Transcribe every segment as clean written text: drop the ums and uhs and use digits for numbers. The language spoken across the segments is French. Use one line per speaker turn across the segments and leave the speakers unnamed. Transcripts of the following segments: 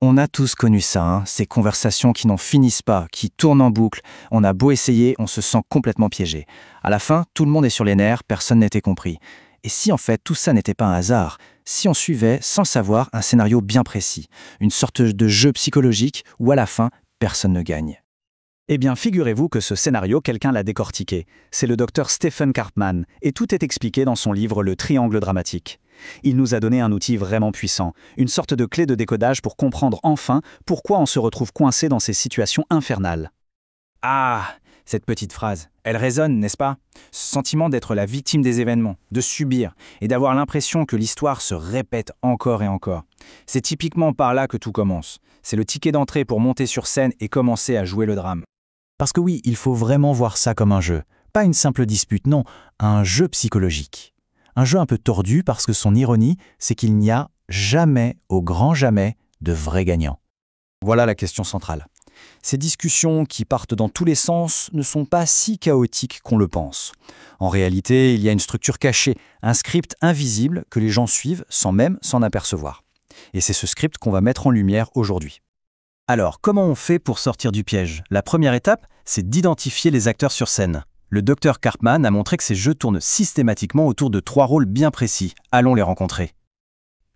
On a tous connu ça, hein, ces conversations qui n'en finissent pas, qui tournent en boucle. On a beau essayer, on se sent complètement piégé. À la fin, tout le monde est sur les nerfs, personne n'était compris. Et si en fait tout ça n'était pas un hasard, si on suivait sans le savoir un scénario bien précis, une sorte de jeu psychologique où à la fin, personne ne gagne.
Eh bien, figurez-vous que ce scénario, quelqu'un l'a décortiqué. C'est le docteur Stephen Karpman, et tout est expliqué dans son livre Le Triangle dramatique. Il nous a donné un outil vraiment puissant, une sorte de clé de décodage pour comprendre enfin pourquoi on se retrouve coincé dans ces situations infernales.
Ah, cette petite phrase, elle résonne, n'est-ce pas? Ce sentiment d'être la victime des événements, de subir, et d'avoir l'impression que l'histoire se répète encore et encore. C'est typiquement par là que tout commence. C'est le ticket d'entrée pour monter sur scène et commencer à jouer le drame.
Parce que oui, il faut vraiment voir ça comme un jeu. Pas une simple dispute, non, un jeu psychologique. Un jeu un peu tordu parce que son ironie, c'est qu'il n'y a jamais, au grand jamais, de vrai gagnant. Voilà la question centrale. Ces discussions qui partent dans tous les sens ne sont pas si chaotiques qu'on le pense. En réalité, il y a une structure cachée, un script invisible que les gens suivent sans même s'en apercevoir. Et c'est ce script qu'on va mettre en lumière aujourd'hui. Alors, comment on fait pour sortir du piège? La première étape, c'est d'identifier les acteurs sur scène. Le docteur Karpman a montré que ces jeux tournent systématiquement autour de 3 rôles bien précis. Allons les rencontrer.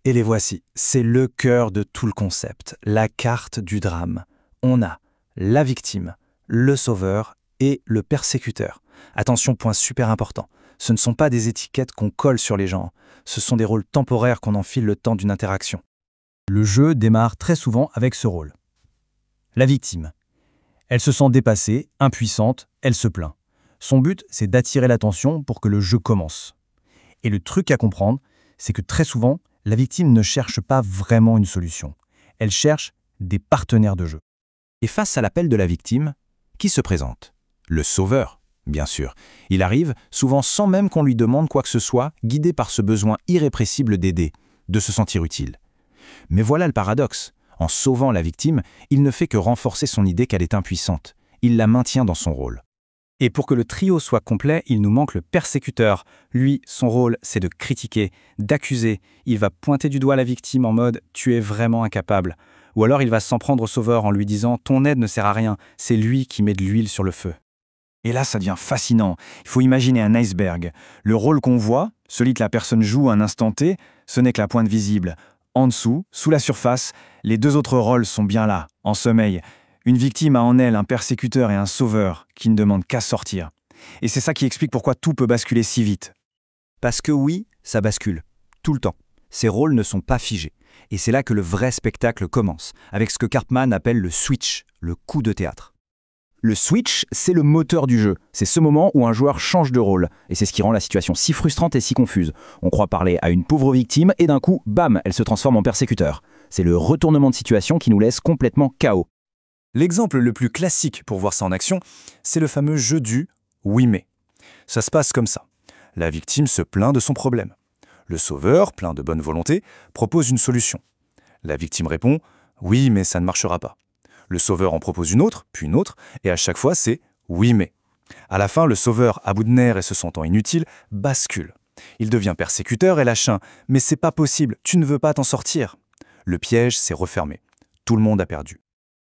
Et les voici. C'est le cœur de tout le concept, la carte du drame. On a la victime, le sauveur et le persécuteur. Attention, point super important. Ce ne sont pas des étiquettes qu'on colle sur les gens. Ce sont des rôles temporaires qu'on enfile le temps d'une interaction. Le jeu démarre très souvent avec ce rôle. La victime. Elle se sent dépassée, impuissante, elle se plaint. Son but, c'est d'attirer l'attention pour que le jeu commence. Et le truc à comprendre, c'est que très souvent, la victime ne cherche pas vraiment une solution. Elle cherche des partenaires de jeu. Et face à l'appel de la victime, qui se présente? Le sauveur, bien sûr. Il arrive, souvent sans même qu'on lui demande quoi que ce soit, guidé par ce besoin irrépressible d'aider, de se sentir utile. Mais voilà le paradoxe. En sauvant la victime, il ne fait que renforcer son idée qu'elle est impuissante. Il la maintient dans son rôle. Et pour que le trio soit complet, il nous manque le persécuteur. Lui, son rôle, c'est de critiquer, d'accuser. Il va pointer du doigt la victime en mode « tu es vraiment incapable ». Ou alors il va s'en prendre au sauveur en lui disant « ton aide ne sert à rien, c'est lui qui met de l'huile sur le feu ». Et là, ça devient fascinant. Il faut imaginer un iceberg. Le rôle qu'on voit, celui que la personne joue à un instant T, ce n'est que la pointe visible. En dessous, sous la surface, les 2 autres rôles sont bien là, en sommeil. Une victime a en elle un persécuteur et un sauveur qui ne demandent qu'à sortir. Et c'est ça qui explique pourquoi tout peut basculer si vite. Parce que oui, ça bascule. Tout le temps. Ces rôles ne sont pas figés. Et c'est là que le vrai spectacle commence, avec ce que Karpman appelle le switch, le coup de théâtre. Le switch, c'est le moteur du jeu. C'est ce moment où un joueur change de rôle. Et c'est ce qui rend la situation si frustrante et si confuse. On croit parler à une pauvre victime et d'un coup, bam, elle se transforme en persécuteur. C'est le retournement de situation qui nous laisse complètement KO. L'exemple le plus classique pour voir ça en action, c'est le fameux jeu du « oui mais ». Ça se passe comme ça. La victime se plaint de son problème. Le sauveur, plein de bonne volonté, propose une solution. La victime répond « oui mais ça ne marchera pas ». Le sauveur en propose une autre, puis une autre, et à chaque fois c'est « oui mais ». À la fin, le sauveur, à bout de nerfs et se sentant inutile, bascule. Il devient persécuteur et lâchin « mais c'est pas possible, tu ne veux pas t'en sortir ». Le piège s'est refermé. Tout le monde a perdu.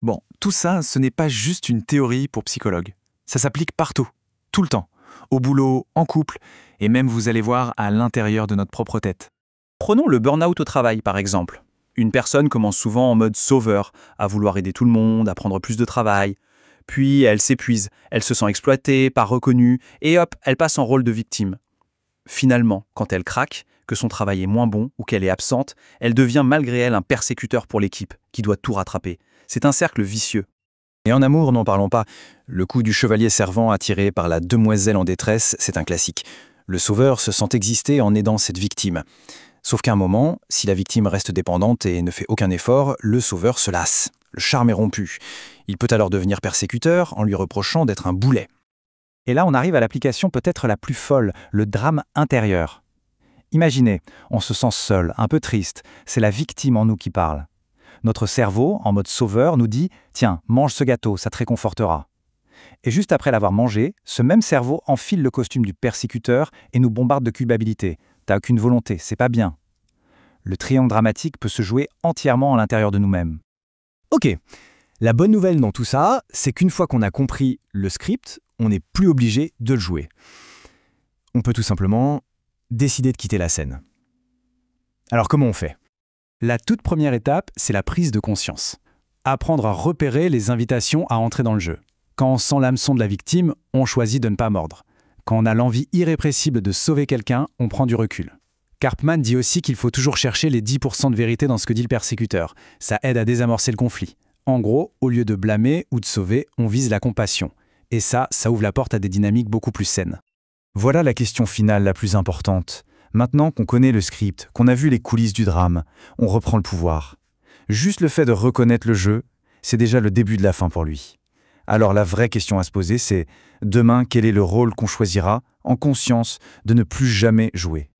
Bon, tout ça, ce n'est pas juste une théorie pour psychologues. Ça s'applique partout, tout le temps. Au boulot, en couple, et même vous allez voir à l'intérieur de notre propre tête. Prenons le burn-out au travail, par exemple. Une personne commence souvent en mode sauveur, à vouloir aider tout le monde, à prendre plus de travail. Puis elle s'épuise, elle se sent exploitée, pas reconnue, et hop, elle passe en rôle de victime. Finalement, quand elle craque, que son travail est moins bon ou qu'elle est absente, elle devient malgré elle un persécuteur pour l'équipe, qui doit tout rattraper. C'est un cercle vicieux. Et en amour, n'en parlons pas. Le coup du chevalier servant attiré par la demoiselle en détresse, c'est un classique. Le sauveur se sent exister en aidant cette victime. Sauf qu'à un moment, si la victime reste dépendante et ne fait aucun effort, le sauveur se lasse. Le charme est rompu. Il peut alors devenir persécuteur en lui reprochant d'être un boulet. Et là, on arrive à l'application peut-être la plus folle, le drame intérieur. Imaginez, on se sent seul, un peu triste. C'est la victime en nous qui parle. Notre cerveau, en mode sauveur, nous dit « Tiens, mange ce gâteau, ça te réconfortera ». Et juste après l'avoir mangé, ce même cerveau enfile le costume du persécuteur et nous bombarde de culpabilité. « T'as aucune volonté, c'est pas bien ». Le triangle dramatique peut se jouer entièrement à l'intérieur de nous-mêmes. Ok, la bonne nouvelle dans tout ça, c'est qu'une fois qu'on a compris le script, on n'est plus obligé de le jouer. On peut tout simplement décider de quitter la scène. Alors comment on fait? La toute première étape, c'est la prise de conscience. Apprendre à repérer les invitations à entrer dans le jeu. Quand on sent l'hameçon de la victime, on choisit de ne pas mordre. Quand on a l'envie irrépressible de sauver quelqu'un, on prend du recul. Karpman dit aussi qu'il faut toujours chercher les 10% de vérité dans ce que dit le persécuteur. Ça aide à désamorcer le conflit. En gros, au lieu de blâmer ou de sauver, on vise la compassion. Et ça ouvre la porte à des dynamiques beaucoup plus saines. Voilà la question finale la plus importante. Maintenant qu'on connaît le script, qu'on a vu les coulisses du drame, on reprend le pouvoir. Juste le fait de reconnaître le jeu, c'est déjà le début de la fin pour lui. Alors la vraie question à se poser, c'est demain, quel est le rôle qu'on choisira, en conscience, de ne plus jamais jouer?